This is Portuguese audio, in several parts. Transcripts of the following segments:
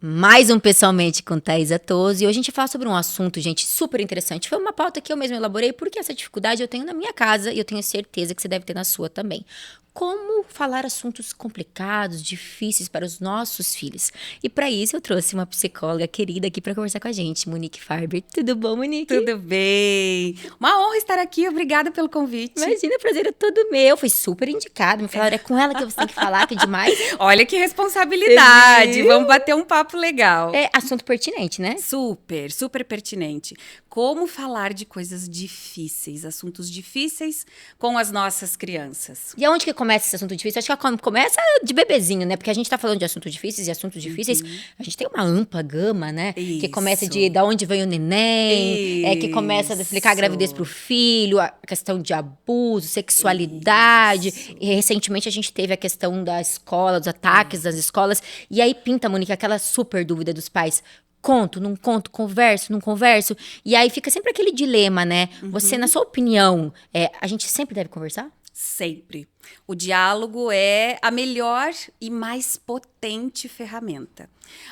Mais um Pessoalmente com Thaisa Toso. E hoje a gente fala sobre um assunto, gente, super interessante. Foi uma pauta que eu mesma elaborei, porque essa dificuldade eu tenho na minha casa e eu tenho certeza que você deve ter na sua também. Como falar assuntos complicados, difíceis para os nossos filhos. E para isso eu trouxe uma psicóloga querida aqui para conversar com a gente, Monique Farber. Tudo bom, Monique? Tudo bem. Uma honra estar aqui. Obrigada pelo convite. Imagina, o prazer é todo meu. Foi super indicado. Me falaram, é com ela que você tem que falar, que é demais. Olha que responsabilidade. Vamos bater um papo legal. É assunto pertinente, né? Super, super pertinente. Como falar de coisas difíceis, assuntos difíceis com as nossas crianças. E aonde que começa esse assunto difícil? Acho que começa de bebezinho, né? Porque a gente tá falando de assuntos difíceis e assuntos difíceis. A gente tem uma ampla gama, né? Que começa da onde vem o neném, que começa a explicar a gravidez pro filho, a questão de abuso, sexualidade. E recentemente a gente teve a questão da escola, dos ataques das escolas. E aí pinta, Monique, aquela super dúvida dos pais. Conto, não conto, converso, não converso. E aí fica sempre aquele dilema, né? Você, na sua opinião, a gente sempre deve conversar? Sempre. O diálogo é a melhor e mais potente ferramenta.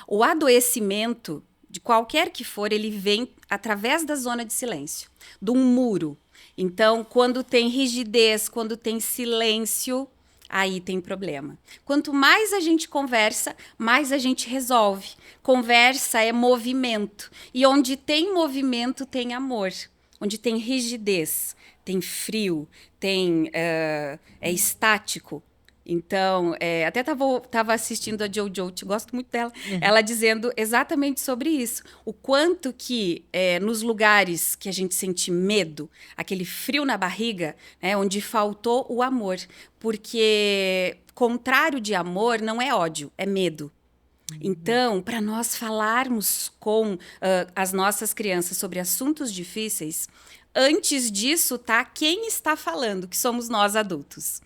O adoecimento, de qualquer que for, ele vem através da zona de silêncio, de um muro. Então, quando tem rigidez, quando tem silêncio, aí tem problema. Quanto mais a gente conversa, mais a gente resolve. Conversa é movimento. E onde tem movimento, tem amor. Onde tem rigidez, tem frio, é estático. Então, até estava assistindo a Jojo, gosto muito dela, ela dizendo exatamente sobre isso. O quanto que nos lugares que a gente sente medo, aquele frio na barriga, né, onde faltou o amor. Porque contrário de amor não é ódio, é medo. Então, para nós falarmos com as nossas crianças sobre assuntos difíceis, antes disso tá quem está falando, que somos nós adultos.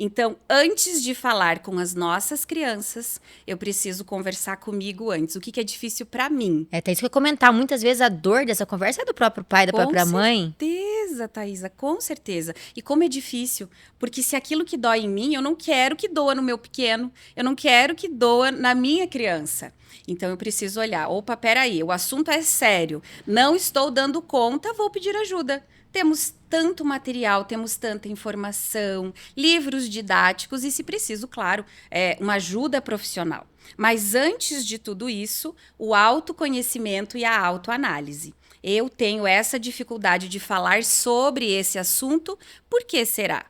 Então, antes de falar com as nossas crianças, eu preciso conversar comigo antes. O que é difícil para mim? Até isso que eu ia comentar. Muitas vezes a dor dessa conversa é do próprio pai, da própria mãe. Com certeza, Thaisa, com certeza. E como é difícil, porque se aquilo que dói em mim, eu não quero que doa no meu pequeno, eu não quero que doa na minha criança. Então, eu preciso olhar, opa, peraí, o assunto é sério, não estou dando conta, vou pedir ajuda. Temos tanto material, temos tanta informação, livros didáticos e, se preciso, claro, uma ajuda profissional. Mas antes de tudo isso, o autoconhecimento e a autoanálise. Eu tenho essa dificuldade de falar sobre esse assunto, por que será?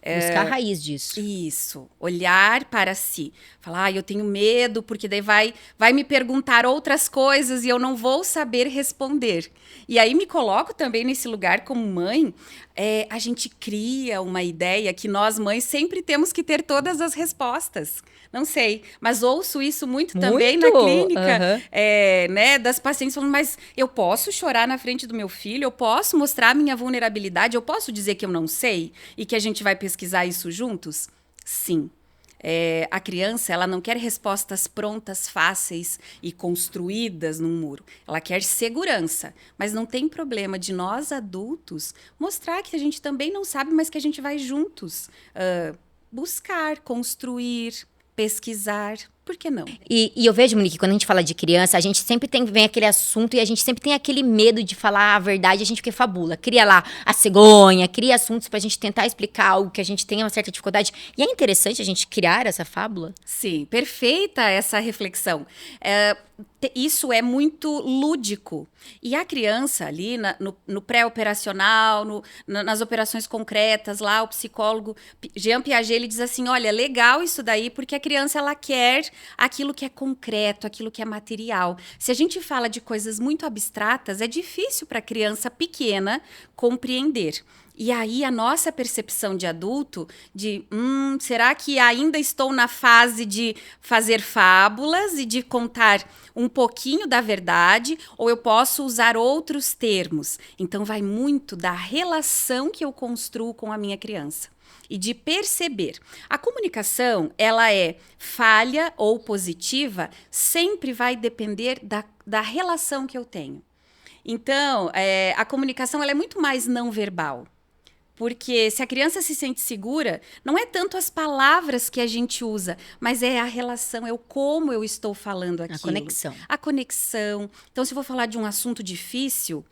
Buscar a raiz disso. Isso, olhar para si. Falar, eu tenho medo, porque daí vai me perguntar outras coisas e eu não vou saber responder. E aí me coloco também nesse lugar como mãe. A gente cria uma ideia que nós mães sempre temos que ter todas as respostas. Não sei, mas ouço isso muito também na clínica, né, das pacientes falando, mas eu posso chorar na frente do meu filho? Eu posso mostrar minha vulnerabilidade? Eu posso dizer que eu não sei? E que a gente vai pesquisar isso juntos? Sim. A criança, ela não quer respostas prontas, fáceis e construídas num muro. Ela quer segurança, mas não tem problema de nós adultos mostrar que a gente também não sabe, mas que a gente vai juntos buscar, construir, pesquisar, por que não? E eu vejo, Monique, quando a gente fala de criança, a gente sempre vem aquele assunto e a gente sempre tem aquele medo de falar a verdade, a gente fica fabula. Cria lá a cegonha, cria assuntos pra gente tentar explicar algo que a gente tenha uma certa dificuldade. E é interessante a gente criar essa fábula. Sim, perfeita essa reflexão. Isso é muito lúdico. E a criança ali, no pré-operacional, nas operações concretas, lá o psicólogo Jean Piaget, ele diz assim, olha, legal isso daí, porque a criança, ela quer aquilo que é concreto, aquilo que é material. Se a gente fala de coisas muito abstratas, é difícil para a criança pequena compreender. E aí a nossa percepção de adulto de, será que ainda estou na fase de fazer fábulas e de contar um pouquinho da verdade, ou eu posso usar outros termos? Então vai muito da relação que eu construo com a minha criança. E de perceber. A comunicação, ela é falha ou positiva, sempre vai depender da relação que eu tenho. Então, a comunicação ela é muito mais não verbal. Porque se a criança se sente segura, não é tanto as palavras que a gente usa, mas é a relação, é o como eu estou falando aquilo. A conexão. A conexão. Então, se eu vou falar de um assunto difícil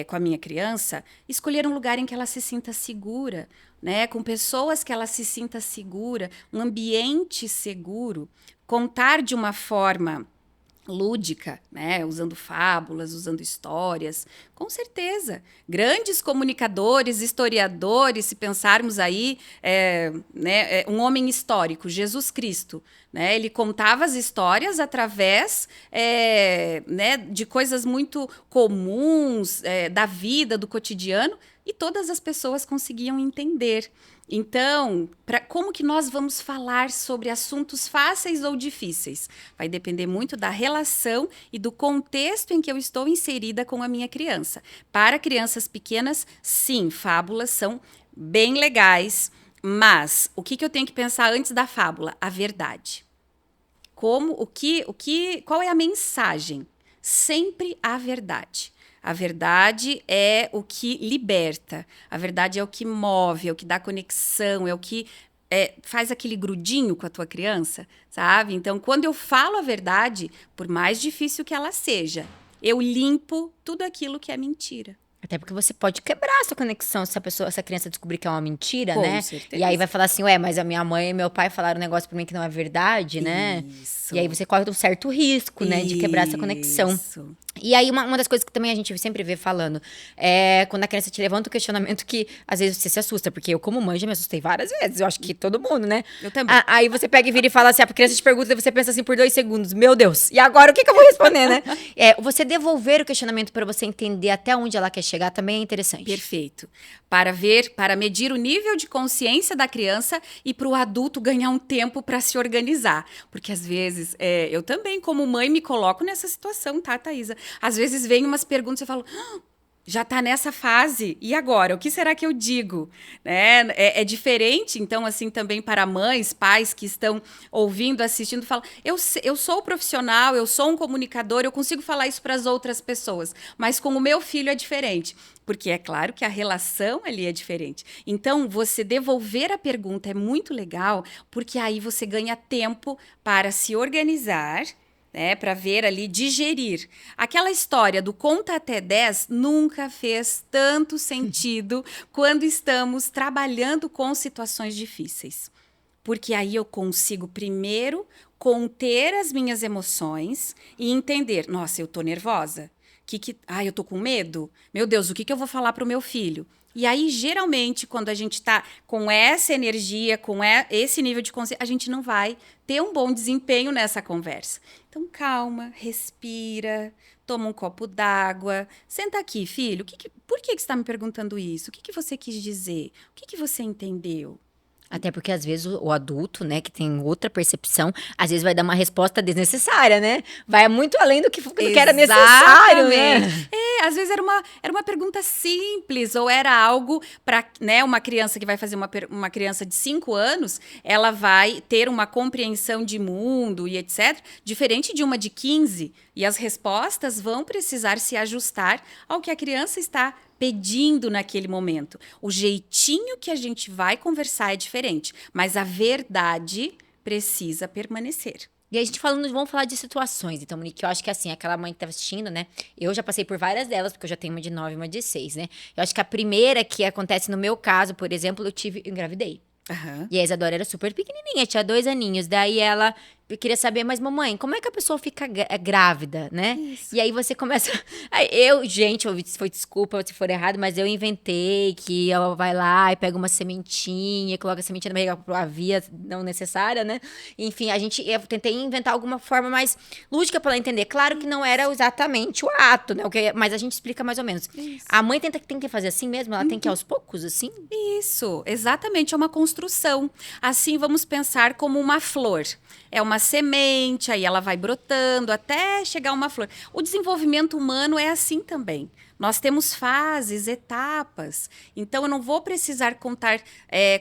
com a minha criança, escolher um lugar em que ela se sinta segura, né? Com pessoas que ela se sinta segura, um ambiente seguro, contar de uma forma lúdica, né? Usando fábulas, usando histórias, com certeza. Grandes comunicadores, historiadores, se pensarmos aí, um homem histórico, Jesus Cristo, né? Ele contava as histórias através de coisas muito comuns, da vida, do cotidiano, e todas as pessoas conseguiam entender. Então, como que nós vamos falar sobre assuntos fáceis ou difíceis? Vai depender muito da relação e do contexto em que eu estou inserida com a minha criança. Para crianças pequenas, sim, fábulas são bem legais, mas o que eu tenho que pensar antes da fábula? A verdade. Qual é a mensagem? Sempre a verdade. A verdade é o que liberta, a verdade é o que move, é o que dá conexão, é o que faz aquele grudinho com a tua criança, sabe? Então, quando eu falo a verdade, por mais difícil que ela seja, eu limpo tudo aquilo que é mentira. Até porque você pode quebrar essa conexão se essa criança descobrir que é uma mentira, Com né? certeza. E aí vai falar assim, mas a minha mãe e meu pai falaram um negócio pra mim que não é verdade, né? Isso. E aí você corre um certo risco, né? De quebrar essa conexão. Isso. E aí, uma das coisas que também a gente sempre vê falando é quando a criança te levanta o questionamento que às vezes você se assusta, porque eu, como mãe, já me assustei várias vezes. Eu acho que todo mundo, né? Eu também. Aí você pega e vira e fala assim, a criança te pergunta e você pensa assim por 2 segundos, meu Deus, e agora o que eu vou responder, né? Você devolver o questionamento para você entender até onde ela quer chegar também é interessante. Perfeito. Para medir o nível de consciência da criança e para o adulto ganhar um tempo para se organizar. Porque às vezes, eu também, como mãe, me coloco nessa situação, tá, Thaisa? Às vezes vem umas perguntas e eu falo, já está nessa fase, e agora? O que será que eu digo? Né? É diferente, então, assim, também para mães, pais que estão ouvindo, assistindo, falam, eu sou profissional, eu sou um comunicador, eu consigo falar isso para as outras pessoas, mas com o meu filho é diferente. Porque é claro que a relação ali é diferente. Então, você devolver a pergunta é muito legal, porque aí você ganha tempo para se organizar, né, para ver ali, digerir. Aquela história do conta até 10 nunca fez tanto sentido quando estamos trabalhando com situações difíceis. Porque aí eu consigo primeiro conter as minhas emoções e entender, nossa, eu tô nervosa. Eu tô com medo? Meu Deus, o que eu vou falar pro meu filho? E aí, geralmente, quando a gente tá com essa energia, com esse nível de consciência, a gente não vai ter um bom desempenho nessa conversa. Então, calma, respira, toma um copo d'água. Senta aqui, filho. Por que você está me perguntando isso? O que você quis dizer? O que você entendeu? Até porque, às vezes, o adulto, né, que tem outra percepção, às vezes vai dar uma resposta desnecessária, né? Vai muito além do que era necessário, né? Às vezes era uma pergunta simples, ou era algo para, né, uma criança que vai fazer uma criança de 5 anos, ela vai ter uma compreensão de mundo e etc., diferente de uma de 15. E as respostas vão precisar se ajustar ao que a criança está pedindo naquele momento. O jeitinho que a gente vai conversar é diferente, mas a verdade precisa permanecer. E aí a gente vamos falar de situações, então, Monique, eu acho que assim, aquela mãe que tá assistindo, né, eu já passei por várias delas, porque eu já tenho uma de 9 e uma de 6, né, eu acho que a primeira que acontece no meu caso, por exemplo, eu engravidei. Uhum. E a Isadora era super pequenininha, tinha 2 aninhos, daí ela queria saber, mas mamãe, como é que a pessoa fica grávida, né? Isso. E aí você começa... Gente, foi desculpa se for errado, mas eu inventei que ela vai lá e pega uma sementinha, coloca a sementinha na barriga por uma via não necessária, né? Enfim, eu tentei inventar alguma forma mais lúdica para ela entender. Claro que não era exatamente o ato, né? Mas a gente explica mais ou menos. Isso. A mãe tem que fazer assim mesmo? Ela tem que ir aos poucos, assim? Isso, exatamente, é uma construção. Assim, vamos pensar como uma flor. É uma semente, aí ela vai brotando até chegar uma flor. O desenvolvimento humano é assim também. Nós temos fases, etapas. Então, eu não vou precisar contar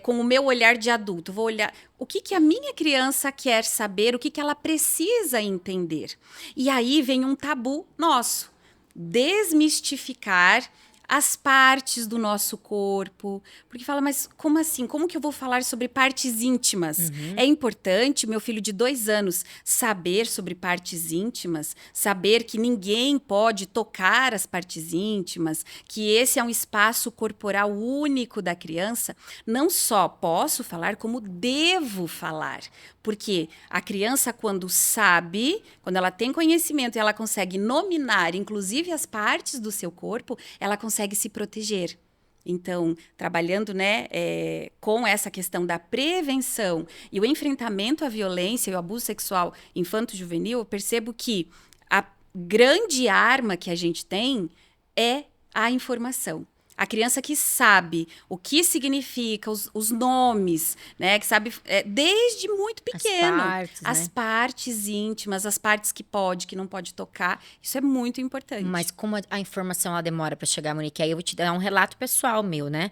com o meu olhar de adulto. Vou olhar o que a minha criança quer saber, o que ela precisa entender. E aí vem um tabu nosso. Desmistificar as partes do nosso corpo. Porque fala, mas como assim? Como que eu vou falar sobre partes íntimas? É importante, meu filho de 2 anos, saber sobre partes íntimas, saber que ninguém pode tocar as partes íntimas, que esse é um espaço corporal único da criança. Não só posso falar, como devo falar. Porque a criança, quando sabe, quando ela tem conhecimento e ela consegue nominar, inclusive as partes do seu corpo, ela consegue se proteger. Então, trabalhando, né, com essa questão da prevenção e o enfrentamento à violência e ao abuso sexual infanto-juvenil, eu percebo que a grande arma que a gente tem é a informação. A criança que sabe o que significa, os nomes, né? Que sabe desde muito pequeno. As partes íntimas, as partes que pode, que não pode tocar. Isso é muito importante. Mas como a informação ela demora para chegar, Monique, aí eu vou te dar um relato pessoal meu, né?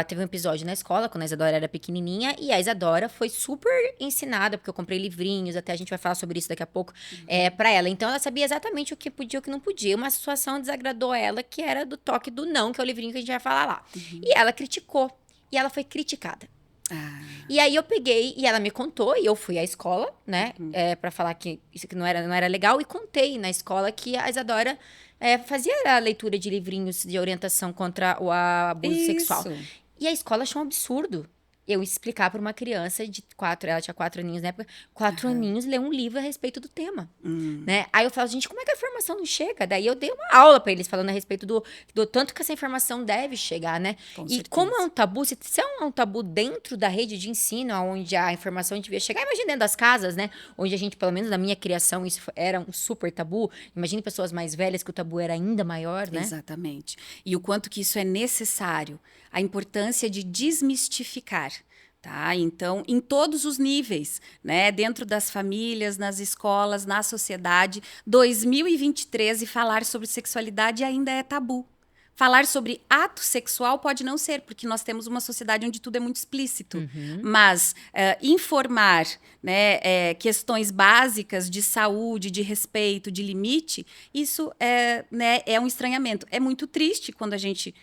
Teve um episódio na escola, quando a Isadora era pequenininha, e a Isadora foi super ensinada, porque eu comprei livrinhos, até a gente vai falar sobre isso daqui a pouco, para ela. Então, ela sabia exatamente o que podia e o que não podia. Uma situação desagradou ela, que era do toque do não, que é o livrinho que a gente vai falar lá. E ela criticou. E ela foi criticada. E aí eu peguei, e ela me contou, e eu fui à escola, né? Pra falar que isso que não era legal, e contei na escola que a Isadora fazia a leitura de livrinhos de orientação contra o abuso sexual. E a escola achou um absurdo eu explicar para uma criança de 4, ela tinha 4 aninhos na época, 4 aninhos, ler um livro a respeito do tema, né? Aí eu falo, gente, como é que a informação não chega? Daí eu dei uma aula para eles, falando a respeito do tanto que essa informação deve chegar, né? E como é um tabu, se é um tabu dentro da rede de ensino, onde a informação devia chegar, imagina dentro das casas, né? Onde a gente, pelo menos na minha criação, isso era um super tabu. Imagine pessoas mais velhas que o tabu era ainda maior, né? Exatamente. E o quanto que isso é necessário. A importância de desmistificar. Tá? Então, em todos os níveis, né? Dentro das famílias, nas escolas, na sociedade, 2023 e falar sobre sexualidade ainda é tabu. Falar sobre ato sexual pode não ser, porque nós temos uma sociedade onde tudo é muito explícito. Mas informar, né, questões básicas de saúde, de respeito, de limite, isso é um estranhamento. É muito triste quando a gente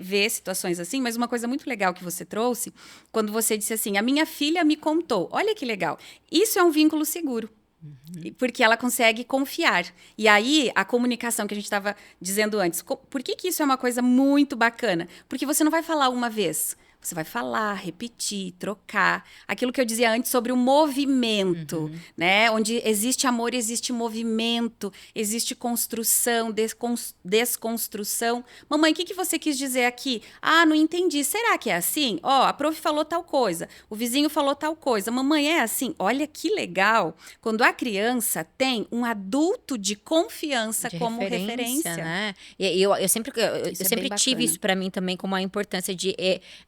ver situações assim, mas uma coisa muito legal que você trouxe, quando você disse assim, a minha filha me contou, olha que legal, isso é um vínculo seguro, porque ela consegue confiar. E aí, a comunicação que a gente estava dizendo antes, por que isso é uma coisa muito bacana? Porque você não vai falar uma vez, você vai falar, repetir, trocar. Aquilo que eu dizia antes sobre o movimento, né? Onde existe amor, existe movimento, existe construção, desconstrução. Mamãe, o que você quis dizer aqui? Ah, não entendi. Será que é assim? Ó, a prof falou tal coisa, o vizinho falou tal coisa. Mamãe, é assim? Olha que legal quando a criança tem um adulto de confiança como referência. Né? E eu sempre tive isso para mim também, como a importância de...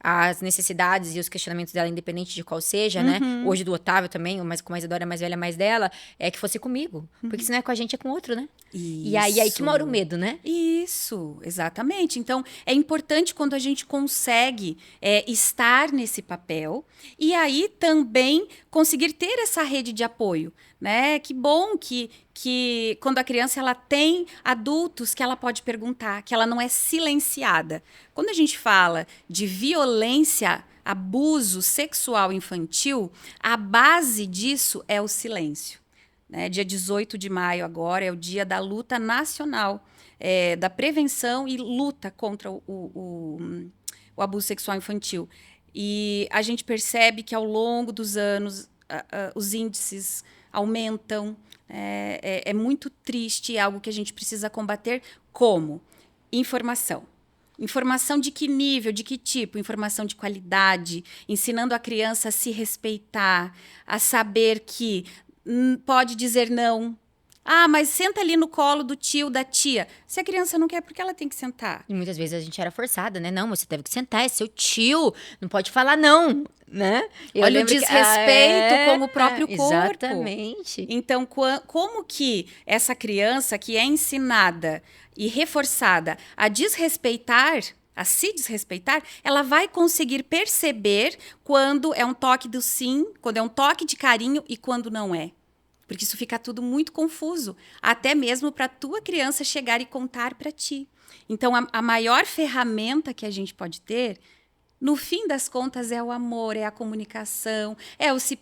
as necessidades e os questionamentos dela, independente de qual seja, né? Hoje do Otávio também, mas como a Isadora é mais velha, mais dela, é que fosse comigo. Porque se não é com a gente, é com outro, né? Isso. E aí que mora o medo, né? Isso, exatamente. Então, é importante quando a gente consegue estar nesse papel e aí também conseguir ter essa rede de apoio, né? Que bom que quando a criança ela tem adultos que ela pode perguntar, que ela não é silenciada. Quando a gente fala de violência, abuso sexual infantil, a base disso é o silêncio. Né? Dia 18 de maio agora é o dia da luta nacional, da prevenção e luta contra o abuso sexual infantil. E a gente percebe que ao longo dos anos os índices aumentam. É muito triste, é algo que a gente precisa combater. Como? Informação. Informação de que nível, de que tipo? Informação de qualidade, ensinando a criança a se respeitar, a saber que pode dizer não. Ah, mas senta ali no colo do tio, da tia. Se a criança não quer, por que ela tem que sentar? E muitas vezes a gente era forçada, né? Não, você deve que sentar, é seu tio, não pode falar não, né? Olha o desrespeito com o próprio corpo. Exatamente. Então, como que essa criança que é ensinada e reforçada a desrespeitar, a se desrespeitar, ela vai conseguir perceber quando é um toque do sim, quando é um toque de carinho e quando não é. porque isso fica tudo muito confuso, até mesmo para a tua criança chegar e contar para ti. Então, a maior ferramenta que a gente pode ter, no fim das contas, é o amor, é a comunicação, é o se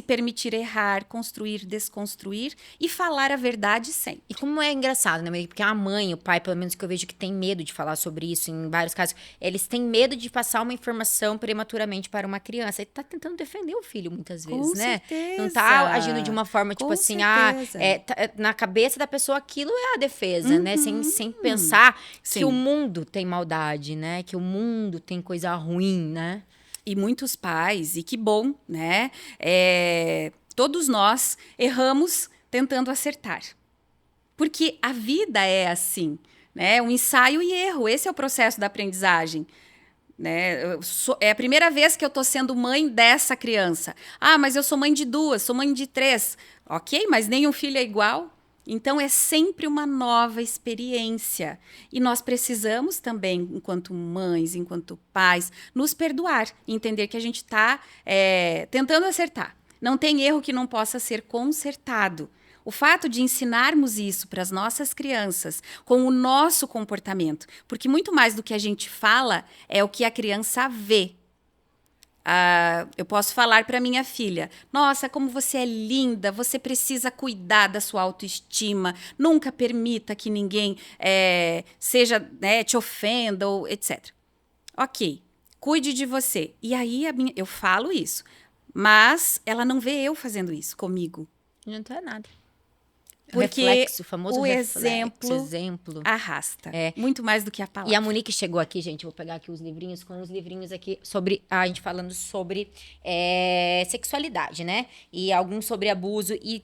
permitir errar, construir, desconstruir e falar a verdade sempre. E como é engraçado, né? Porque a mãe, o pai, pelo menos que eu vejo que tem medo de falar sobre isso em vários casos, eles têm medo de passar uma informação prematuramente para uma criança. E tá tentando defender o filho muitas vezes, Com né? certeza. Não tá agindo de uma forma, tipo Com assim, certeza. na cabeça da pessoa aquilo é a defesa, né? Sem pensar que o mundo tem maldade, né? Que o mundo tem coisa ruim, né? E muitos pais, e que bom, né? Todos nós erramos tentando acertar. Porque a vida é assim, né? Um ensaio e erro. Esse é o processo da aprendizagem. Né? É a primeira vez que eu estou sendo mãe dessa criança. Ah, mas eu sou mãe de 2, sou mãe de 3. Ok, mas nenhum filho é igual. Então, é sempre uma nova experiência. E nós precisamos também, enquanto mães, enquanto pais, nos perdoar. Entender que a gente está tentando acertar. Não tem erro que não possa ser consertado. O fato de ensinarmos isso para as nossas crianças com o nosso comportamento, porque muito mais do que a gente fala é o que a criança vê. Eu posso falar para minha filha: nossa, como você é linda, você precisa cuidar da sua autoestima, nunca permita que ninguém seja, né, te ofenda ou etc. Ok, cuide de você. E aí eu falo isso, mas ela não vê eu fazendo isso comigo. Não é nada. Porque reflexo, o famoso exemplo arrasta. Muito mais do que a palavra. E a Monique chegou aqui, gente, vou pegar aqui os livrinhos aqui sobre, a gente falando sobre sexualidade, né? E alguns sobre abuso. E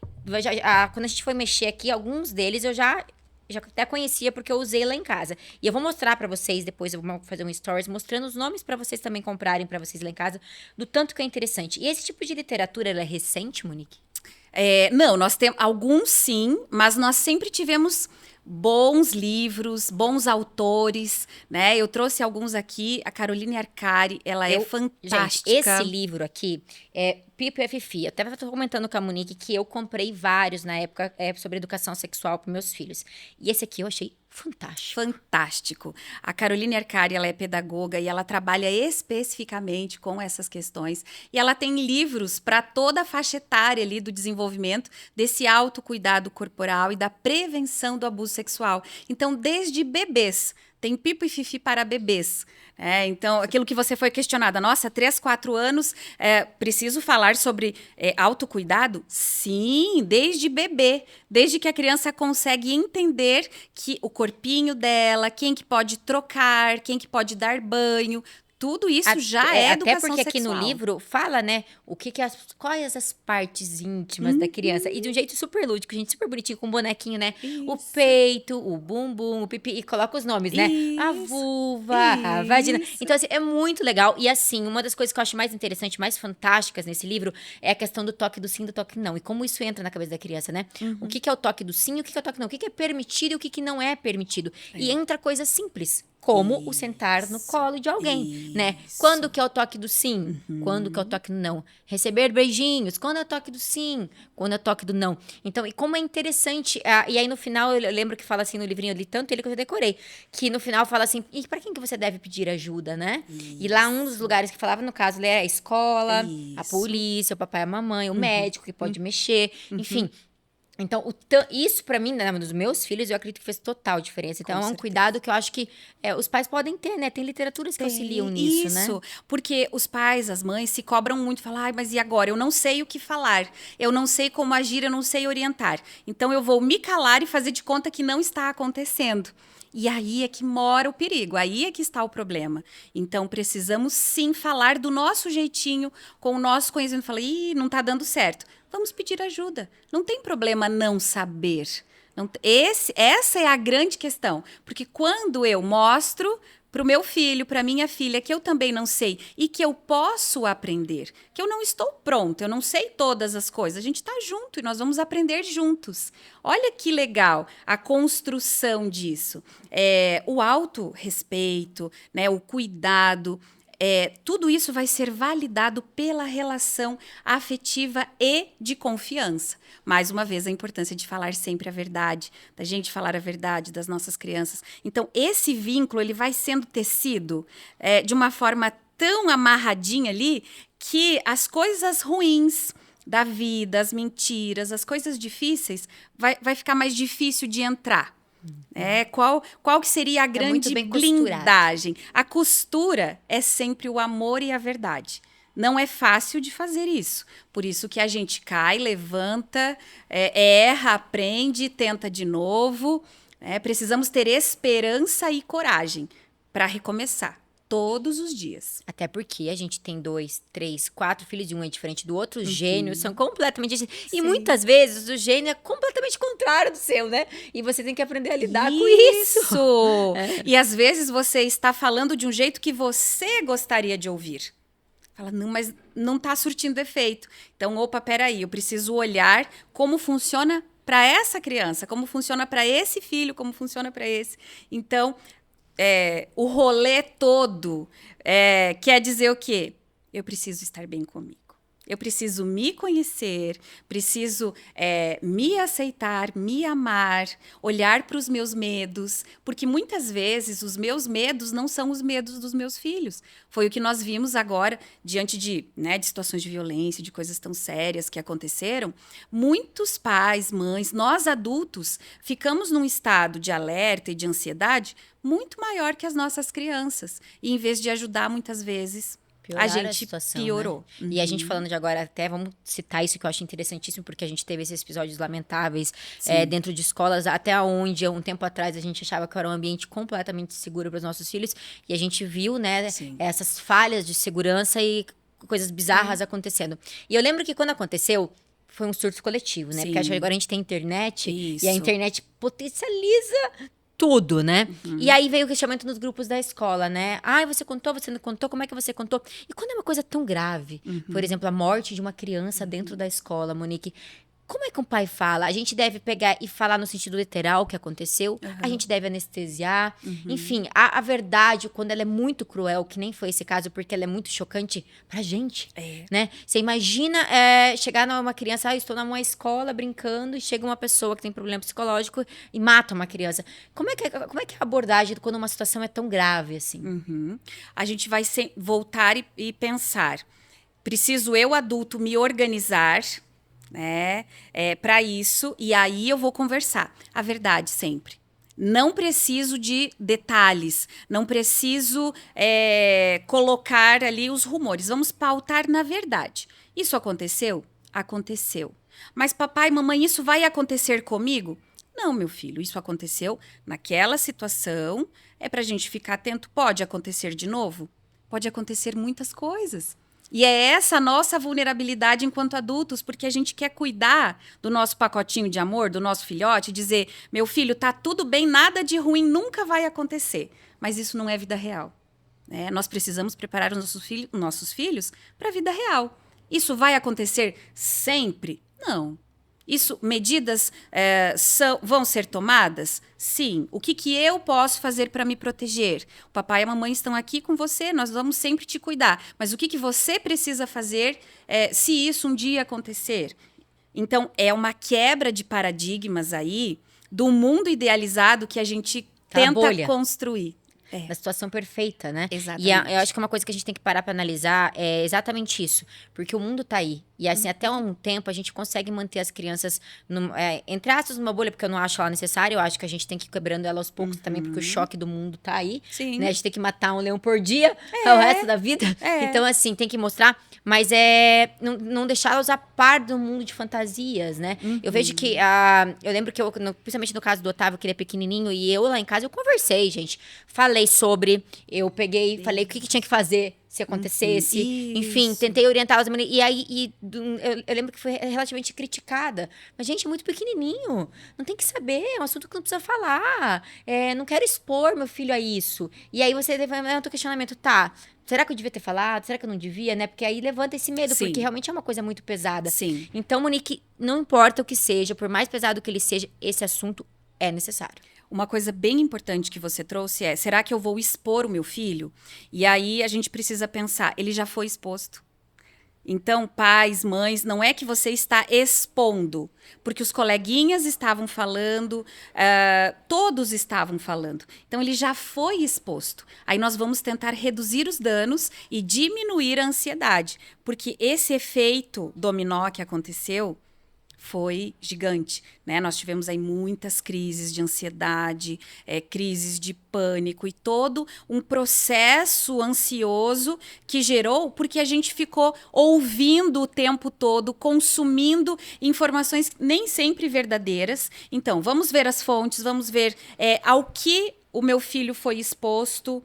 quando a gente foi mexer aqui, alguns deles eu já até conhecia porque eu usei lá em casa. E eu vou mostrar pra vocês, depois eu vou fazer um stories, mostrando os nomes pra vocês também comprarem pra vocês lá em casa, do tanto que é interessante. E esse tipo de literatura, ela é recente, Monique? Não, nós temos alguns sim, mas nós sempre tivemos bons livros, bons autores, né? Eu trouxe alguns aqui, a Caroline Arcari, ela é fantástica. Gente, esse livro aqui é Pipo e Fifi. Eu até estou comentando com a Monique que eu comprei vários na época sobre educação sexual para meus filhos. E esse aqui eu achei fantástico. Fantástico. A Caroline Arcari, ela é pedagoga e ela trabalha especificamente com essas questões. E ela tem livros para toda a faixa etária ali do desenvolvimento desse autocuidado corporal e da prevenção do abuso sexual. Então, desde bebês, tem Pipo e Fifi para bebês. Então, aquilo que você foi questionada, nossa, 3, 4 anos, preciso falar sobre autocuidado? Sim, desde bebê, desde que a criança consegue entender que o corpinho dela, quem que pode trocar, quem que pode dar banho, tudo isso já é educação sexual. Até porque aqui no livro fala, né, quais as partes íntimas da criança. E de um jeito super lúdico, gente, super bonitinho, com um bonequinho, né? Isso. O peito, o bumbum, o pipi, e coloca os nomes, né? Isso. A vulva, a vagina. Então, assim, é muito legal. E assim, uma das coisas que eu acho mais interessante, mais fantásticas nesse livro, é a questão do toque do sim e do toque não. E como isso entra na cabeça da criança, né? O que é o toque do sim e o que é o toque não. O que é permitido e o que não é permitido. E entra coisas simples, como o sentar no colo de alguém, né? Quando que é o toque do sim? Quando que é o toque do não? Receber beijinhos? Quando é o toque do sim? Quando é o toque do não? Então, e como é interessante, e aí no final, eu lembro que fala assim no livrinho, eu li tanto ele que eu já decorei, que no final fala assim, e pra quem que você deve pedir ajuda, né? E lá um dos lugares que falava, no caso, era a escola, a polícia, o papai e a mamãe, o médico que pode mexer, enfim. Então, isso pra mim, né, dos meus filhos, eu acredito que fez total diferença. Então, é um cuidado que eu acho que os pais podem ter, né? Tem literaturas que auxiliam nisso, né? Isso, porque os pais, as mães se cobram muito. Falam, mas e agora? Eu não sei o que falar. Eu não sei como agir, eu não sei orientar. Então, eu vou me calar e fazer de conta que não está acontecendo. E aí é que mora o perigo, aí é que está o problema. Então, precisamos sim falar do nosso jeitinho, com o nosso conhecimento. Falar, não está dando certo. Vamos pedir ajuda. Não tem problema não saber. Essa é a grande questão. Porque quando eu mostro para o meu filho, para minha filha, que eu também não sei e que eu posso aprender, que eu não estou pronta, eu não sei todas as coisas, a gente está junto e nós vamos aprender juntos. Olha que legal a construção disso. O autorrespeito, né, o cuidado. tudo isso vai ser validado pela relação afetiva e de confiança. Mais uma vez, a importância de falar sempre a verdade, da gente falar a verdade das nossas crianças. Então, esse vínculo ele vai sendo tecido de uma forma tão amarradinha ali que as coisas ruins da vida, as mentiras, as coisas difíceis, vai ficar mais difícil de entrar. Qual que seria a grande blindagem? A costura é sempre o amor e a verdade. Não é fácil de fazer isso. Por isso que a gente cai, levanta, erra, aprende, tenta de novo. Precisamos ter esperança e coragem para recomeçar. Todos os dias. Até porque a gente tem 2, 3, 4 filhos e um é diferente do outro, os gênios são completamente diferentes. E muitas vezes o gênio é completamente contrário do seu, né? E você tem que aprender a lidar com isso. E às vezes você está falando de um jeito que você gostaria de ouvir. Fala, não, mas não está surtindo efeito. Então, peraí, eu preciso olhar como funciona para essa criança, como funciona para esse filho, como funciona para esse. Então, o rolê todo quer dizer o quê? Eu preciso estar bem comigo. Eu preciso me conhecer, preciso me aceitar, me amar, olhar para os meus medos, porque muitas vezes os meus medos não são os medos dos meus filhos. Foi o que nós vimos agora, diante de situações de violência, de coisas tão sérias que aconteceram. Muitos pais, mães, nós adultos, ficamos num estado de alerta e de ansiedade muito maior que as nossas crianças. E em vez de ajudar, muitas vezes, a gente piorou. Né? E a gente falando de agora, até vamos citar isso que eu acho interessantíssimo, porque a gente teve esses episódios lamentáveis dentro de escolas, até onde, um tempo atrás, a gente achava que era um ambiente completamente seguro para os nossos filhos, e a gente viu, né, essas falhas de segurança e coisas bizarras acontecendo. E eu lembro que quando aconteceu, foi um surto coletivo, né? Porque agora a gente tem internet, e a internet potencializa tudo, né? E aí veio o questionamento nos grupos da escola, né? Você contou, você não contou, como é que você contou? E quando é uma coisa tão grave, por exemplo, a morte de uma criança dentro da escola, Monique, como é que um pai fala? A gente deve pegar e falar no sentido literal o que aconteceu? A gente deve anestesiar? Enfim, a verdade, quando ela é muito cruel, que nem foi esse caso, porque ela é muito chocante pra gente, né? Você imagina chegar numa criança, estou numa escola brincando e chega uma pessoa que tem problema psicológico e mata uma criança. Como é que é a abordagem quando uma situação é tão grave assim? A gente vai voltar e pensar. Preciso eu, adulto, me organizar para isso, e aí eu vou conversar a verdade sempre. Não preciso de detalhes, não preciso colocar ali os rumores. Vamos pautar na verdade. Isso aconteceu? Aconteceu. Mas papai, mamãe, isso vai acontecer comigo? Não, meu filho, isso aconteceu naquela situação, para a gente ficar atento. Pode acontecer de novo? Pode acontecer muitas coisas. E é essa a nossa vulnerabilidade enquanto adultos, porque a gente quer cuidar do nosso pacotinho de amor, do nosso filhote, dizer, meu filho, tá tudo bem, nada de ruim nunca vai acontecer. Mas isso não é vida real. Nós precisamos preparar os nossos filhos para a vida real. Isso vai acontecer sempre? Não. Medidas vão ser tomadas? Sim. O que eu posso fazer para me proteger? O papai e a mamãe estão aqui com você, nós vamos sempre te cuidar. Mas o que você precisa fazer se isso um dia acontecer? Então, é uma quebra de paradigmas aí do mundo idealizado que a gente tenta construir. Da situação perfeita, né? Exatamente. E eu acho que uma coisa que a gente tem que parar para analisar é exatamente isso. Porque o mundo tá aí. E assim, até um tempo a gente consegue manter as crianças, entre aspas, numa bolha, porque eu não acho ela necessária. Eu acho que a gente tem que ir quebrando ela aos poucos também, porque o choque do mundo tá aí. Sim. Né? A gente tem que matar um leão por dia o resto da vida. Então, assim, tem que mostrar. Mas não deixá-los a par do mundo de fantasias, né? Eu vejo que... eu lembro que, principalmente no caso do Otávio, que ele é pequenininho, e eu lá em casa, eu conversei, gente. Falei sobre... Eu peguei, falei o que tinha que fazer se acontecesse. Enfim, tentei orientar os meninos. E aí, eu lembro que foi relativamente criticada. Mas, gente, é muito pequenininho. Não tem que saber. É um assunto que não precisa falar. Não quero expor meu filho a isso. E aí você levanta o questionamento. Tá, será que eu devia ter falado? Será que eu não devia, né? Porque aí levanta esse medo. Sim. Porque realmente é uma coisa muito pesada. Sim. Então, Monique, não importa o que seja, por mais pesado que ele seja, esse assunto é necessário. Uma coisa bem importante que você trouxe é, será que eu vou expor o meu filho? E aí a gente precisa pensar, ele já foi exposto. Então, pais, mães, não é que você está expondo, porque os coleguinhas estavam falando, todos estavam falando. Então, ele já foi exposto. Aí nós vamos tentar reduzir os danos e diminuir a ansiedade, porque esse efeito dominó que aconteceu foi gigante, né? Nós tivemos aí muitas crises de ansiedade, crises de pânico e todo um processo ansioso que gerou porque a gente ficou ouvindo o tempo todo, consumindo informações nem sempre verdadeiras. Então, vamos ver as fontes, vamos ver ao que o meu filho foi exposto.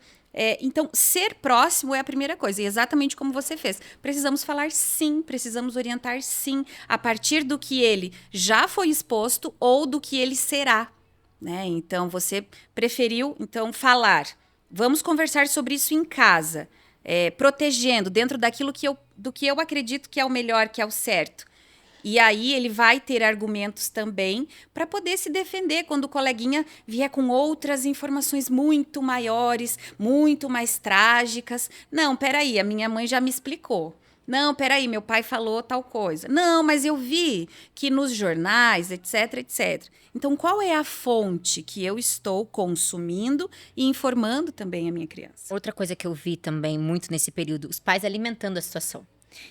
Então, ser próximo é a primeira coisa, e exatamente como você fez. Precisamos falar sim, precisamos orientar sim, a partir do que ele já foi exposto ou do que ele será. Né? Então, você preferiu falar. Vamos conversar sobre isso em casa, protegendo dentro do que eu acredito que é o melhor, que é o certo. E aí ele vai ter argumentos também para poder se defender quando o coleguinha vier com outras informações muito maiores, muito mais trágicas. Não, peraí, a minha mãe já me explicou. Não, peraí, meu pai falou tal coisa. Não, mas eu vi que nos jornais, etc, etc. Então, qual é a fonte que eu estou consumindo e informando também a minha criança? Outra coisa que eu vi também muito nesse período, os pais alimentando a situação.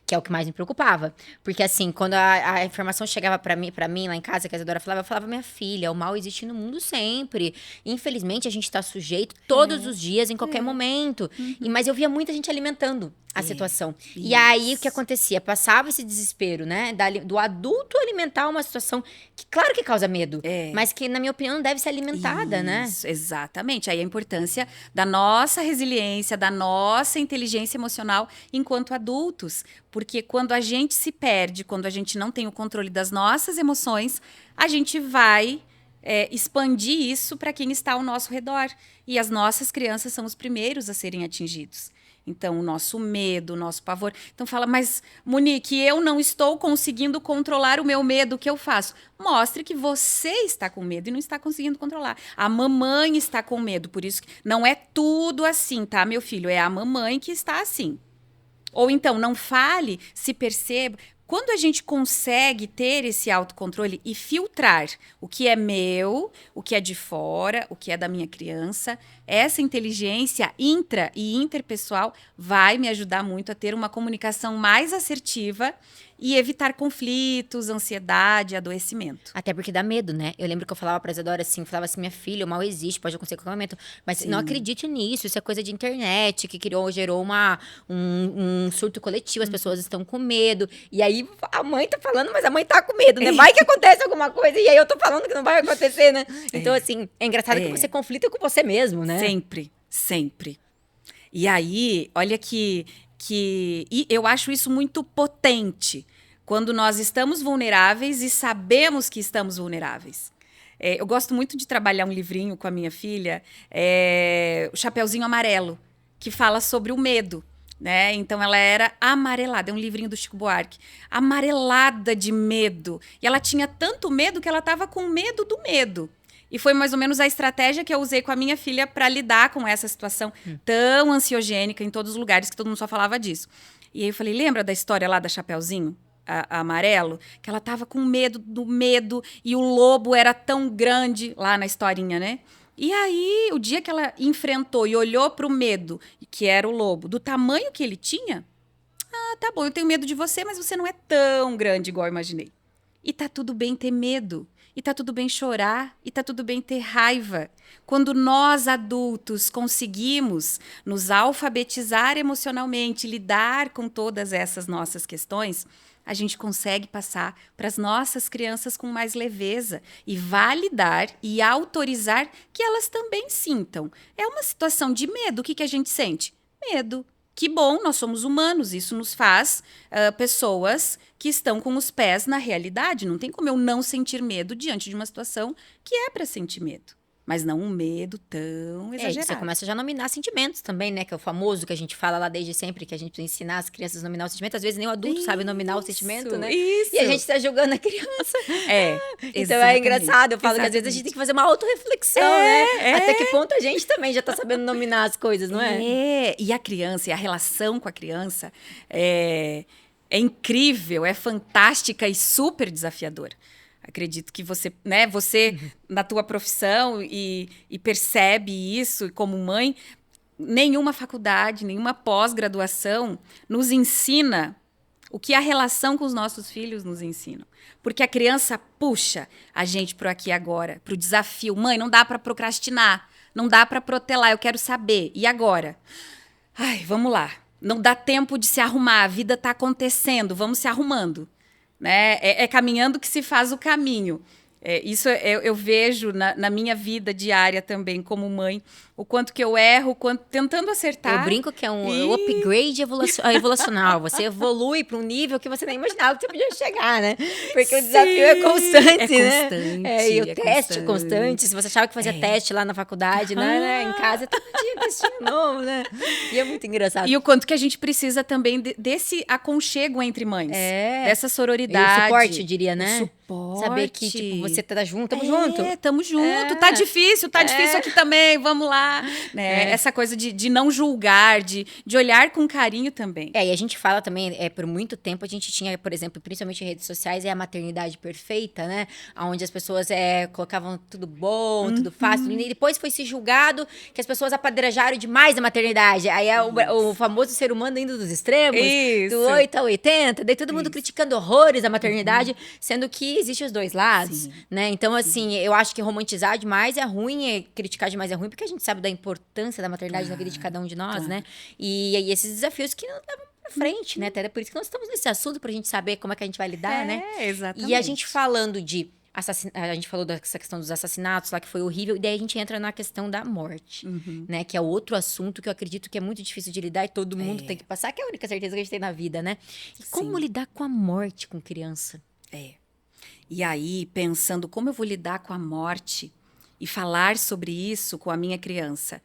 Que é o que mais me preocupava. Porque, assim, quando a informação chegava pra mim lá em casa, que a Isadora falava, eu falava, minha filha, o mal existe no mundo sempre. Infelizmente, a gente tá sujeito todos os dias, em qualquer momento. Mas eu via muita gente alimentando a situação. E aí, o que acontecia? Passava esse desespero, né? Do adulto alimentar uma situação que, claro que causa medo. Mas que, na minha opinião, deve ser alimentada, né? Exatamente. Aí a importância da nossa resiliência, da nossa inteligência emocional enquanto adultos. Porque quando a gente se perde, quando a gente não tem o controle das nossas emoções, a gente vai expandir isso para quem está ao nosso redor. E as nossas crianças são os primeiros a serem atingidos. Então, o nosso medo, o nosso pavor. Então, fala, mas, Monique, eu não estou conseguindo controlar o meu medo, o que eu faço? Mostre que você está com medo e não está conseguindo controlar. A mamãe está com medo, por isso que não é tudo assim, tá, meu filho? É a mamãe que está assim. Ou então, não fale, se perceba. Quando a gente consegue ter esse autocontrole e filtrar o que é meu, o que é de fora, o que é da minha criança, essa inteligência intra e interpessoal vai me ajudar muito a ter uma comunicação mais assertiva e evitar conflitos, ansiedade, adoecimento. Até porque dá medo, né? Eu lembro que eu falava pra Isadora assim, falava assim, minha filha, o mal existe, pode acontecer a qualquer momento. Mas não acredite nisso, isso é coisa de internet, que gerou um surto coletivo, as pessoas estão com medo. E aí a mãe tá falando, mas a mãe tá com medo, né? Vai que acontece alguma coisa, e aí eu tô falando que não vai acontecer, né? Então, assim, é engraçado que você conflita com você mesmo, né? Sempre, sempre. E aí, olha que e eu acho isso muito potente, quando nós estamos vulneráveis e sabemos que estamos vulneráveis. Eu gosto muito de trabalhar um livrinho com a minha filha, o Chapeuzinho Amarelo, que fala sobre o medo. Né? Então, ela era amarelada. É um livrinho do Chico Buarque. Amarelada de medo. E ela tinha tanto medo que ela estava com medo do medo. E foi mais ou menos a estratégia que eu usei com a minha filha para lidar com essa situação tão ansiogênica em todos os lugares, que todo mundo só falava disso. E aí eu falei, lembra da história lá da Chapeuzinho Amarelo? Que ela tava com medo do medo e o lobo era tão grande, lá na historinha, né? E aí, o dia que ela enfrentou e olhou para o medo, que era o lobo, do tamanho que ele tinha, tá bom, eu tenho medo de você, mas você não é tão grande igual eu imaginei. E tá tudo bem ter medo. E tá tudo bem chorar, e tá tudo bem ter raiva. Quando nós, adultos, conseguimos nos alfabetizar emocionalmente, lidar com todas essas nossas questões, a gente consegue passar para as nossas crianças com mais leveza e validar e autorizar que elas também sintam. É uma situação de medo. O que a gente sente? Medo. Que bom, nós somos humanos, isso nos faz pessoas que estão com os pés na realidade. Não tem como eu não sentir medo diante de uma situação que é para sentir medo. mas não um medo tão exagerado. Você começa já a nominar sentimentos também, né? Que é o famoso que a gente fala lá desde sempre, que a gente precisa ensinar as crianças a nominar o sentimento. Às vezes nem o adulto sabe nominar o sentimento, né? Isso. E a gente tá julgando a criança. Então exatamente. é engraçado, eu falo que às vezes a gente tem que fazer uma autorreflexão, né? Até que ponto a gente também já tá sabendo nominar as coisas, não é? E a criança, e a relação com a criança é incrível, é fantástica e super desafiadora. Acredito que você, né, na tua profissão e percebe isso, e como mãe, nenhuma faculdade, nenhuma pós-graduação nos ensina o que a relação com os nossos filhos nos ensina. Porque a criança puxa a gente pro aqui e agora, pro desafio. Mãe, não dá para procrastinar, não dá para protelar, eu quero saber. E agora? Ai, vamos lá. Não dá tempo de se arrumar, a vida está acontecendo, vamos se arrumando. Né? É caminhando que se faz o caminho. Isso eu vejo na minha vida diária também, como mãe, o quanto que eu erro, tentando acertar. Eu brinco que é um upgrade evolucional. Você evolui para um nível que você nem imaginava que você podia chegar, né? Porque o desafio é constante, né? E o teste é constante. Se você achava que fazia teste lá na faculdade, né? Em casa é todo dia testinho novo, né? E é muito engraçado. E o quanto que a gente precisa também desse aconchego entre mães. Dessa sororidade. E o suporte, eu diria, né? O suporte. Saber que, tipo, você tá junto, tamo junto. Tamo junto. Tá difícil aqui também, vamos lá. Né? Essa coisa de não julgar, de olhar com carinho também. E a gente fala também, por muito tempo a gente tinha, por exemplo, principalmente em redes sociais, a maternidade perfeita, né? Onde as pessoas colocavam tudo bom, tudo fácil. E depois foi se julgado que as pessoas apadrejaram demais a maternidade. Aí o famoso ser humano indo dos extremos, do 8 a 80, daí todo mundo criticando horrores a maternidade, sendo que existem os dois lados, né? Então, assim, eu acho que romantizar demais é ruim, criticar demais é ruim, porque a gente sabe da importância da maternidade na vida de cada um de nós, né? E aí esses desafios que nos levam pra frente, né? Até por isso que nós estamos nesse assunto, pra gente saber como é que a gente vai lidar, né? Exatamente. E a gente falando de a gente falou dessa questão dos assassinatos lá, que foi horrível, e daí a gente entra na questão da morte, né? Que é outro assunto que eu acredito que é muito difícil de lidar e todo mundo tem que passar, que é a única certeza que a gente tem na vida, né? E como lidar com a morte com criança? E aí, pensando como eu vou lidar com a morte e falar sobre isso com a minha criança.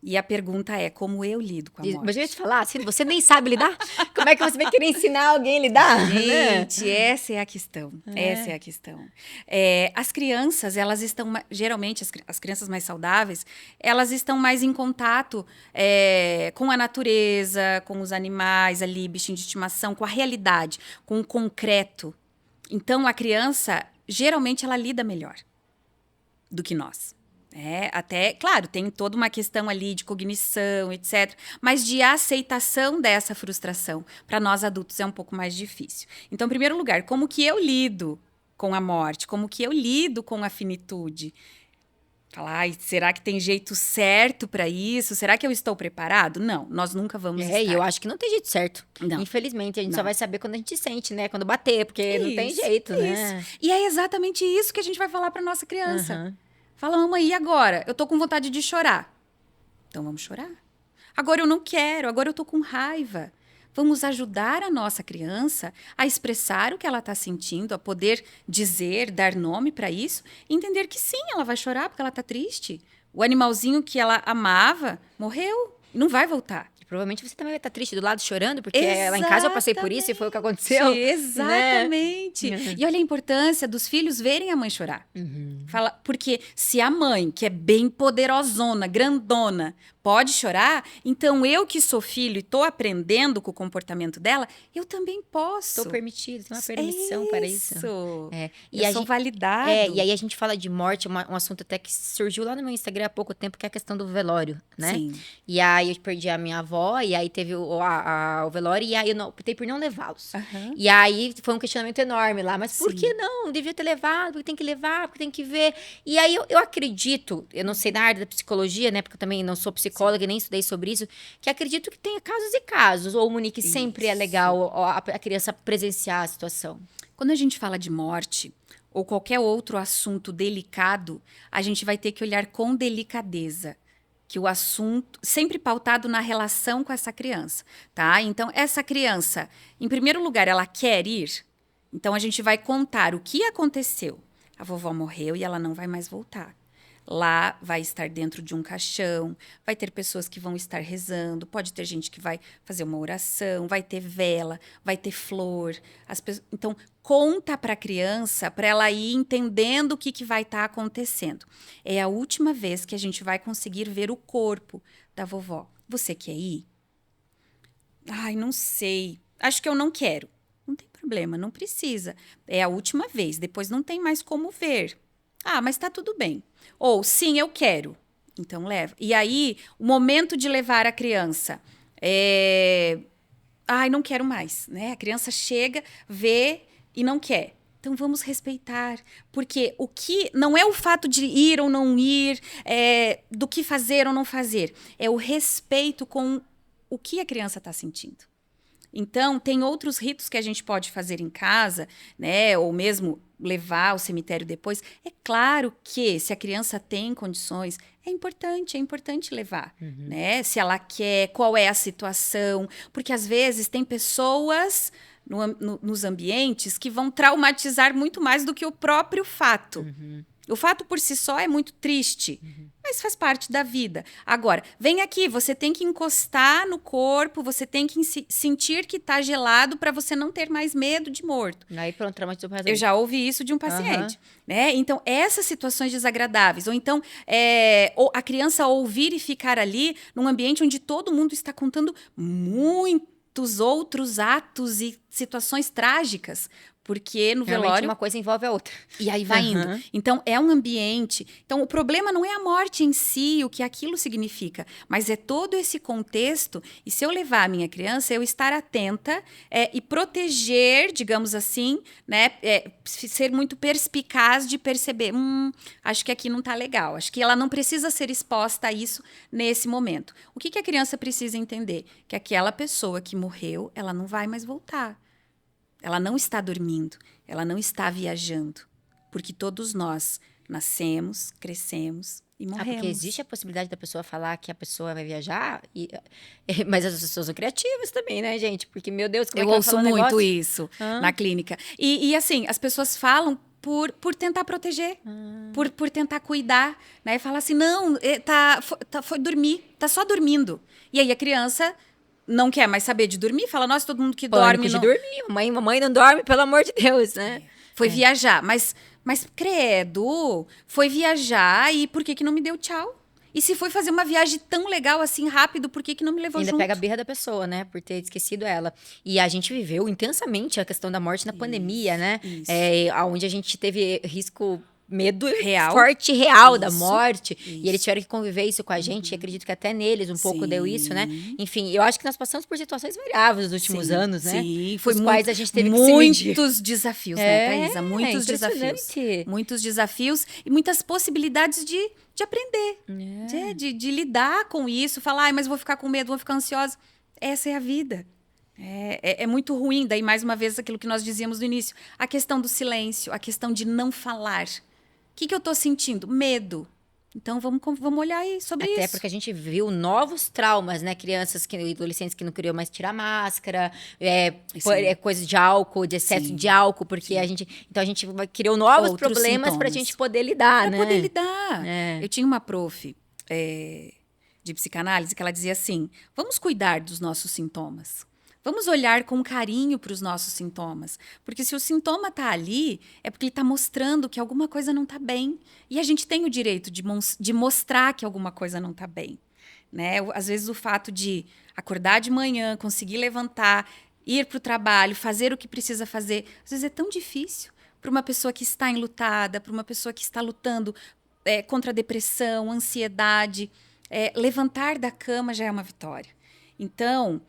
E a pergunta é, como eu lido com a morte? Mas eu ia te falar, assim, você nem sabe lidar? Como é que você vai querer ensinar alguém a lidar? Gente, essa é a questão. Essa é a questão. As crianças, elas estão... Geralmente, as crianças mais saudáveis, elas estão mais em contato com a natureza, com os animais ali, bichinho de estimação, com a realidade, com o concreto. Então, a criança, geralmente, ela lida melhor do que nós. Até, claro, tem toda uma questão ali de cognição, etc. Mas de aceitação dessa frustração, para nós adultos é um pouco mais difícil. Então, em primeiro lugar, como que eu lido com a morte? Como que eu lido com a finitude? Falar, será que tem jeito certo para isso? Será que eu estou preparado? Não, nós nunca vamos estar. E eu acho que não tem jeito certo. Não. Infelizmente, a gente só vai saber quando a gente sente, né? Quando bater, porque não tem jeito, né? E é exatamente isso que a gente vai falar para nossa criança. Fala, mamãe, e agora? Eu tô com vontade de chorar. Então vamos chorar. Agora eu não quero, agora eu tô com raiva. Vamos ajudar a nossa criança a expressar o que ela está sentindo, a poder dizer, dar nome para isso, e entender que sim, ela vai chorar porque ela está triste. O animalzinho que ela amava morreu e não vai voltar. E provavelmente você também vai estar triste do lado chorando, porque lá em casa eu passei por isso e foi o que aconteceu. Exatamente. Né? E olha a importância dos filhos verem a mãe chorar. Fala, porque se a mãe, que é bem poderosona, grandona, pode chorar, então eu que sou filho e estou aprendendo com o comportamento dela, eu também posso. Estou permitido, tem uma permissão para isso. Eu sou validado. E aí a gente fala de morte, um assunto até que surgiu lá no meu Instagram há pouco tempo, que é a questão do velório, né? Sim. E aí eu perdi a minha avó, e aí teve o velório, e aí eu optei por não levá-los. E aí foi um questionamento enorme lá, mas por que não? Devia ter levado, porque tem que levar, porque tem que ver. E aí eu acredito, eu não sei na área da psicologia, né? Porque eu também não sou psicóloga e nem estudei sobre isso, que acredito que tenha casos e casos. Ou, Monique, sempre é legal a criança presenciar a situação. Quando a gente fala de morte ou qualquer outro assunto delicado, a gente vai ter que olhar com delicadeza. Que o assunto, sempre pautado na relação com essa criança, tá? Então, essa criança, em primeiro lugar, ela quer ir? Então, a gente vai contar o que aconteceu. A vovó morreu e ela não vai mais voltar. Lá vai estar dentro de um caixão, vai ter pessoas que vão estar rezando, pode ter gente que vai fazer uma oração, vai ter vela, vai ter flor. Então, conta para a criança, para ela ir entendendo o que vai estar acontecendo. É a última vez que a gente vai conseguir ver o corpo da vovó. Você quer ir? Ai, não sei. Acho que eu não quero. Não tem problema, não precisa. É a última vez, depois não tem mais como ver. Ah, mas tá tudo bem. Ou, sim, eu quero. Então, leva. E aí, o momento de levar a criança ai, não quero mais, né? A criança chega, vê e não quer. Então, vamos respeitar. Porque o que não é o fato de ir ou não ir, do que fazer ou não fazer. É o respeito com o que a criança está sentindo. Então, tem outros ritos que a gente pode fazer em casa, né? Ou mesmo levar ao cemitério depois. É claro que, se a criança tem condições, é importante levar, né? Se ela quer, qual é a situação. Porque, às vezes, tem pessoas nos ambientes que vão traumatizar muito mais do que o próprio fato. O fato por si só é muito triste, mas faz parte da vida. Agora, vem aqui, você tem que encostar no corpo, você tem que sentir que está gelado para você não ter mais medo de morto. Aí pronto, traumatizou para Eu já ouvi isso de um paciente. Né? Então, essas situações desagradáveis, ou então ou a criança ouvir e ficar ali num ambiente onde todo mundo está contando muitos outros atos e situações trágicas. Porque no velório uma coisa envolve a outra. E aí vai indo. Então, é um ambiente. Então, o problema não é a morte em si, o que aquilo significa, mas é todo esse contexto. E se eu levar a minha criança, eu estar atenta e proteger, digamos assim, né? Ser muito perspicaz de perceber, acho que aqui não está legal. Acho que ela não precisa ser exposta a isso nesse momento. O que a criança precisa entender? Que aquela pessoa que morreu, ela não vai mais voltar. Ela não está dormindo, ela não está viajando, porque todos nós nascemos, crescemos e morremos. Porque existe a possibilidade da pessoa falar que a pessoa vai viajar, mas as pessoas são criativas também, né, gente? Porque, meu Deus, como é que ela fala um negócio? Eu ouço muito isso na clínica. E assim, as pessoas falam por tentar proteger, por tentar cuidar, né? E falar assim, não, foi dormir, tá só dormindo. E aí a criança não quer mais saber de dormir, fala, nossa, todo mundo que dorme... de dormir, mamãe não dorme, pelo amor de Deus, né? Foi viajar, mas credo, foi viajar e por que não me deu tchau? E se foi fazer uma viagem tão legal assim, rápido, por que não me levou junto? Ainda pega a birra da pessoa, né? Por ter esquecido ela. E a gente viveu intensamente a questão da morte na pandemia, né? Onde a gente teve risco... medo forte, real da morte. E eles tiveram que conviver isso com a gente. E acredito que até neles um pouco deu isso, né? Enfim, eu acho que nós passamos por situações variáveis nos últimos anos, né? Sim, foi quais a gente teve que se medir. Muitos desafios, né, Thaisa? Muitos desafios. Muitos desafios e muitas possibilidades de aprender. De lidar com isso. Falar, mas vou ficar com medo, vou ficar ansiosa. Essa é a vida. É muito ruim. Daí, mais uma vez, aquilo que nós dizíamos no início. A questão do silêncio, a questão de não falar. O que eu estou sentindo? Medo. Então, vamos olhar aí sobre isso. Até porque a gente viu novos traumas, né? Crianças e adolescentes que não queriam mais tirar máscara, coisa de álcool, de excesso de álcool, porque a gente criou novos problemas para a gente poder lidar, né? Para poder lidar. Eu tinha uma prof de psicanálise que ela dizia assim, vamos cuidar dos nossos sintomas. Vamos olhar com carinho para os nossos sintomas. Porque se o sintoma está ali, é porque ele está mostrando que alguma coisa não está bem. E a gente tem o direito de mostrar que alguma coisa não está bem. Né? Às vezes o fato de acordar de manhã, conseguir levantar, ir para o trabalho, fazer o que precisa fazer, às vezes é tão difícil para uma pessoa que está enlutada, para uma pessoa que está lutando contra a depressão, ansiedade. Levantar da cama já é uma vitória. Então...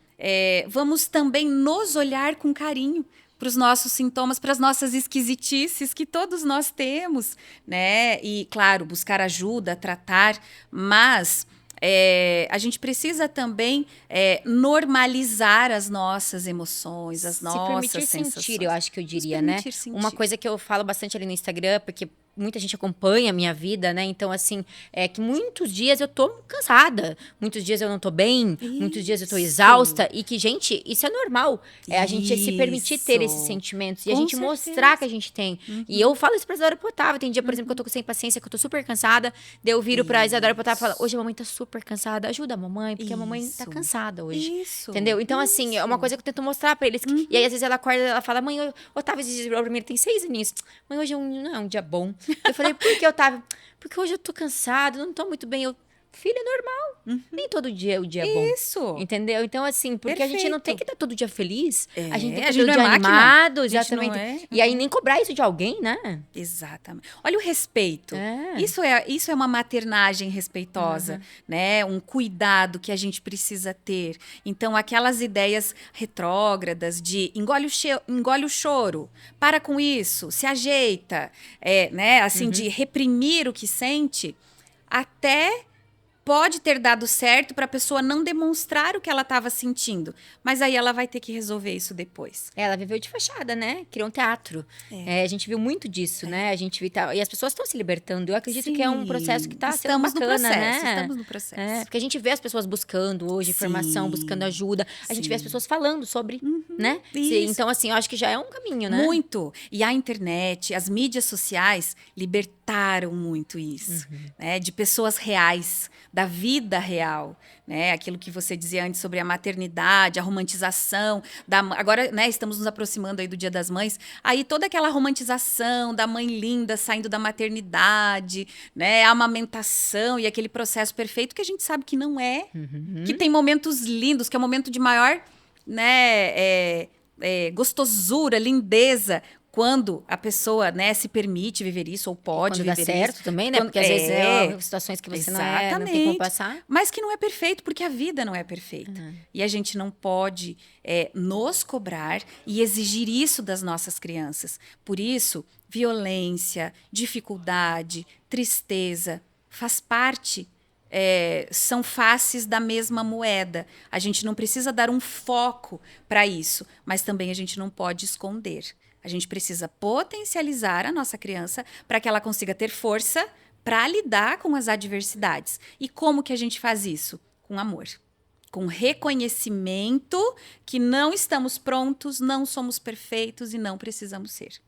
vamos também nos olhar com carinho para os nossos sintomas, para as nossas esquisitices que todos nós temos, né? E, claro, buscar ajuda, tratar, mas a gente precisa também normalizar as nossas emoções, as nossas sensações. Se permitir sentir, eu acho que eu diria, né? Sentir. Uma coisa que eu falo bastante ali no Instagram, porque muita gente acompanha a minha vida, né? Então, assim, é que muitos dias eu tô cansada, muitos dias eu não tô bem, muitos dias eu tô exausta. E que, gente, isso é normal. A gente se permitir ter esses sentimentos e a gente mostrar que a gente tem. E eu falo isso pra Isadora Potava. Tem dia, por exemplo, que eu tô sem paciência, que eu tô super cansada. Daí eu viro pra Isadora Potava e falo, hoje a mamãe tá super cansada, ajuda a mamãe, porque a mamãe tá cansada hoje. Entendeu? Então, assim, é uma coisa que eu tento mostrar pra eles. E aí, às vezes, ela acorda e ela fala, mãe, Otávio, o primeiro tem 6 aninhos. Mãe, hoje não é um dia bom. Eu falei, por que, Otávio? Porque hoje eu tô cansada, não tô muito bem. Filho, é normal. Nem todo dia é o dia bom. Isso. Entendeu? Então, assim, porque a gente não tem que estar todo dia feliz. A gente tem que a estar gente todo não dia é máquina. animado. A gente Exatamente. não é. E aí, nem cobrar isso de alguém, né? Exatamente. Olha o respeito. Isso é uma maternagem respeitosa, né? Um cuidado que a gente precisa ter. Então, aquelas ideias retrógradas de engole o choro, para com isso, se ajeita, né? Assim, de reprimir o que sente, até pode ter dado certo para a pessoa não demonstrar o que ela estava sentindo. Mas aí ela vai ter que resolver isso depois. Ela viveu de fachada, né? Criou um teatro. A gente viu muito disso, né? A gente viu, e as pessoas estão se libertando. Eu acredito que é um processo que está sendo bacana, né? Estamos no processo. Porque a gente vê as pessoas buscando hoje informação, buscando ajuda. A gente vê as pessoas falando sobre, né? Então, assim, eu acho que já é um caminho, né? Muito. E a internet, as mídias sociais libertaram muito isso, né? De pessoas reais, da vida real, né? Aquilo que você dizia antes sobre a maternidade, a romantização. Agora, né, estamos nos aproximando aí do Dia das Mães. Aí toda aquela romantização da mãe linda saindo da maternidade, né? A amamentação e aquele processo perfeito que a gente sabe que não é. Que tem momentos lindos, que é o momento de maior, né, gostosura, lindeza, quando a pessoa, né, se permite viver isso ou pode viver isso. Quando dá certo também, né? Porque às vezes situações que você não tem como passar. Mas que não é perfeito, porque a vida não é perfeita. E a gente não pode nos cobrar e exigir isso das nossas crianças. Por isso, violência, dificuldade, tristeza, faz parte, são faces da mesma moeda. A gente não precisa dar um foco para isso, mas também a gente não pode esconder. A gente precisa potencializar a nossa criança para que ela consiga ter força para lidar com as adversidades. E como que a gente faz isso? Com amor. Com reconhecimento que não estamos prontos, não somos perfeitos e não precisamos ser.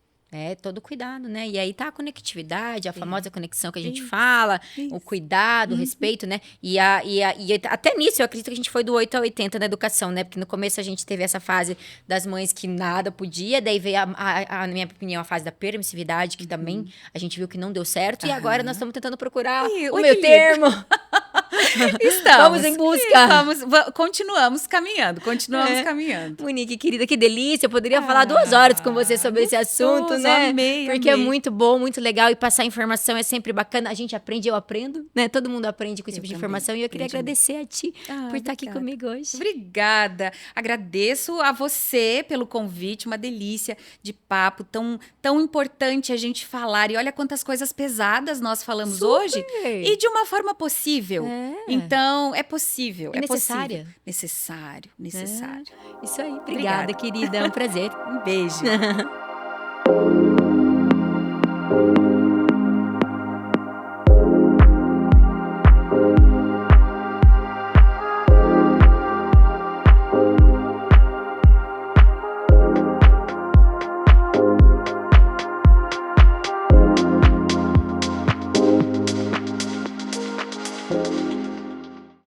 Todo cuidado, né? E aí tá a conectividade, a famosa conexão que a gente fala, o cuidado, o respeito, né? E até nisso eu acredito que a gente foi do 8 a 80 na educação, né? Porque no começo a gente teve essa fase das mães que nada podia, daí veio, na minha opinião, a fase da permissividade, que também a gente viu que não deu certo, e agora nós estamos tentando procurar o meio termo. Vamos em busca. Continuamos caminhando. Monique, querida, que delícia. Eu poderia falar 2 horas com você sobre esse assunto, né? Porque é muito bom, muito legal. E passar informação é sempre bacana. A gente aprende, eu aprendo, né? Todo mundo aprende com esse tipo de informação. E eu queria agradecer a ti por estar aqui comigo hoje. Obrigada. Agradeço a você pelo convite. Uma delícia de papo. Tão importante a gente falar. E olha quantas coisas pesadas nós falamos hoje. E de uma forma possível. Então, é possível. É necessária. Necessário. Isso aí. Obrigada, querida. É um prazer. Um beijo. Thank you.